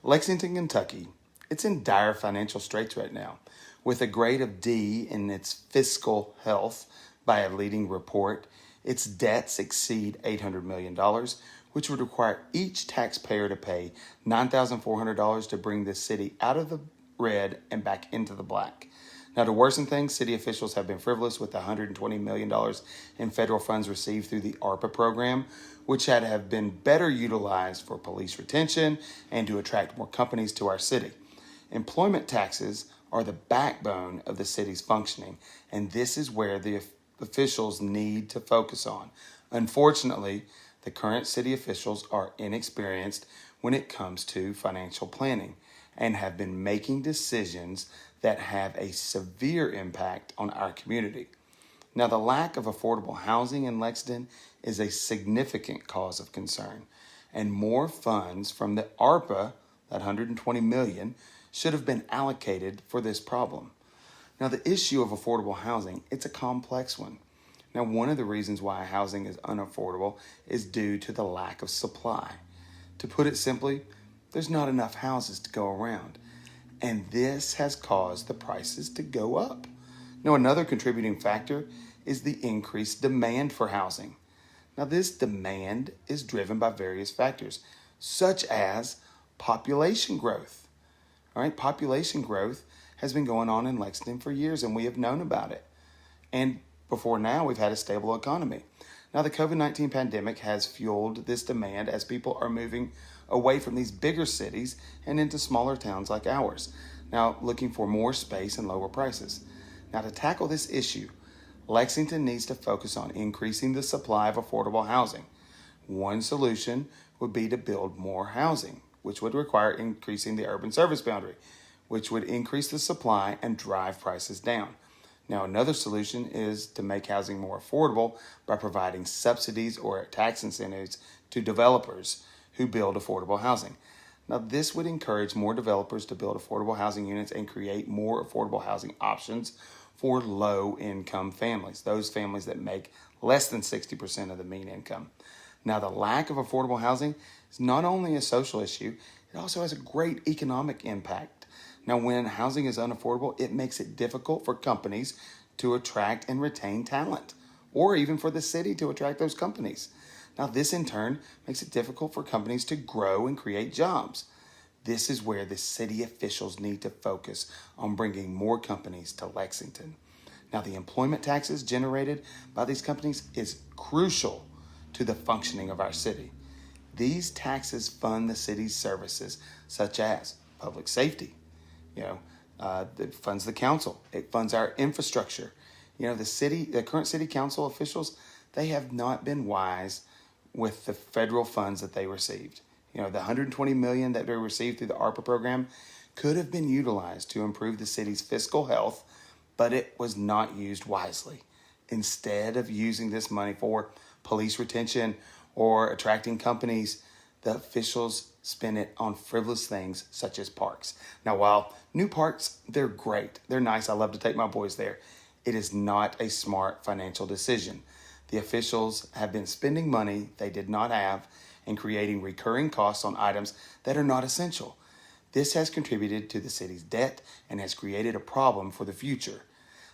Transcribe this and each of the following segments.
Lexington, Kentucky, it's in dire financial straits right now. With a grade of D in its Fiscal Health by a leading report, its debts exceed $800 million, which would require each taxpayer to pay $9,400 to bring the city out of the red and back into the black. Now, to worsen things, city officials have been frivolous with $120 million in federal funds received through the ARPA program, which had have been better utilized for police retention and to attract more companies to our city. Employment taxes are the backbone of the city's functioning, and this is where the officials need to focus on. Unfortunately, the current city officials are inexperienced when it comes to financial planning and have been making decisions that have a severe impact on our community. Now, the lack of affordable housing in Lexington is a significant cause of concern, and more funds from the ARPA, that $120 million, should have been allocated for this problem. Now, the issue of affordable housing, it's a complex one. Now, one of the reasons why housing is unaffordable is due to the lack of supply. To put it simply, there's not enough houses to go around, and this has caused the prices to go up. Now, another contributing factor is the increased demand for housing. Now, this demand is driven by various factors, such as population growth. All right, population growth has been going on in Lexington for years, and we have known about it. And before now, we've had a stable economy. Now, the COVID-19 pandemic has fueled this demand as people are moving away from these bigger cities and into smaller towns like ours, now looking for more space and lower prices. Now, to tackle this issue, Lexington needs to focus on increasing the supply of affordable housing. One solution would be to build more housing, which would require increasing the urban service boundary, which would increase the supply and drive prices down. Now, another solution is to make housing more affordable by providing subsidies or tax incentives to developers who build affordable housing. Now, this would encourage more developers to build affordable housing units and create more affordable housing options for low-income families, those families that make less than 60% of the mean income. Now, the lack of affordable housing is not only a social issue, it also has a great economic impact. Now, when housing is unaffordable, it makes it difficult for companies to attract and retain talent, or even for the city to attract those companies. Now, this in turn makes it difficult for companies to grow and create jobs. This is where the city officials need to focus on bringing more companies to Lexington. Now, the employment taxes generated by these companies is crucial to the functioning of our city. These taxes fund the city's services, such as public safety. It funds the council. It funds our infrastructure. The current city council officials, they have not been wise with the federal funds that they received. The $120 million that they received through the ARPA program could have been utilized to improve the city's fiscal health, but it was not used wisely. Instead of using this money for police retention or attracting companies, the officials spend it on frivolous things such as parks. Now, while new parks, they're great. They're nice. I love to take my boys there. It is not a smart financial decision. The officials have been spending money they did not have and creating recurring costs on items that are not essential. This has contributed to the city's debt and has created a problem for the future.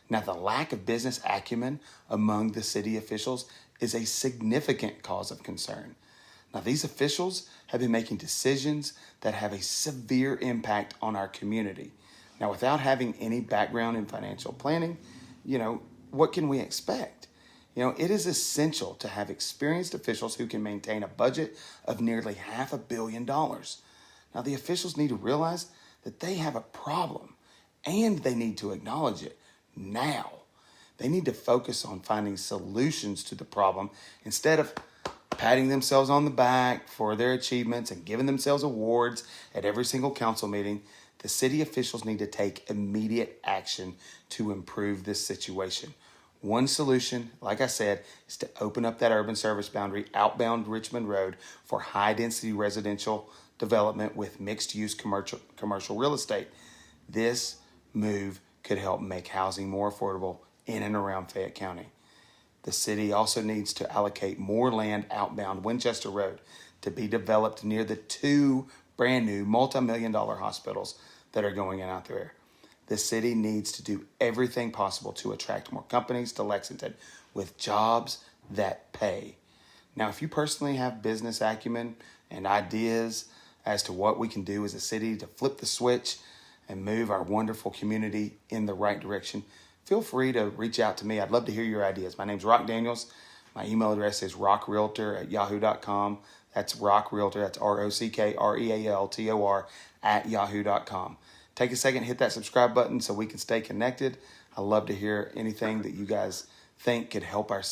Now, the lack of business acumen among the city officials is a significant cause of concern. Now, these officials have been making decisions that have a severe impact on our community. Now, without having any background in financial planning, what can we expect? It is essential to have experienced officials who can maintain a budget of nearly $500 million. Now, the officials need to realize that they have a problem and they need to acknowledge it now. They need to focus on finding solutions to the problem instead of patting themselves on the back for their achievements and giving themselves awards at every single council meeting. The city officials need to take immediate action to improve this situation. One solution, like I said, is to open up that urban service boundary outbound Richmond Road for high-density residential development with mixed-use commercial real estate. This move could help make housing more affordable in and around Fayette County. The city also needs to allocate more land outbound Winchester Road to be developed near the two brand new multi-million-dollar hospitals that are going in out there. The city needs to do everything possible to attract more companies to Lexington with jobs that pay. Now, if you personally have business acumen and ideas as to what we can do as a city to flip the switch and move our wonderful community in the right direction, feel free to reach out to me. I'd love to hear your ideas. My name's Rock Daniels. My email address is rockrealtor@yahoo.com. That's Rock Realtor. That's ROCKREALTOR @yahoo.com. Take a second, hit that subscribe button so we can stay connected. I love to hear anything that you guys think could help our city.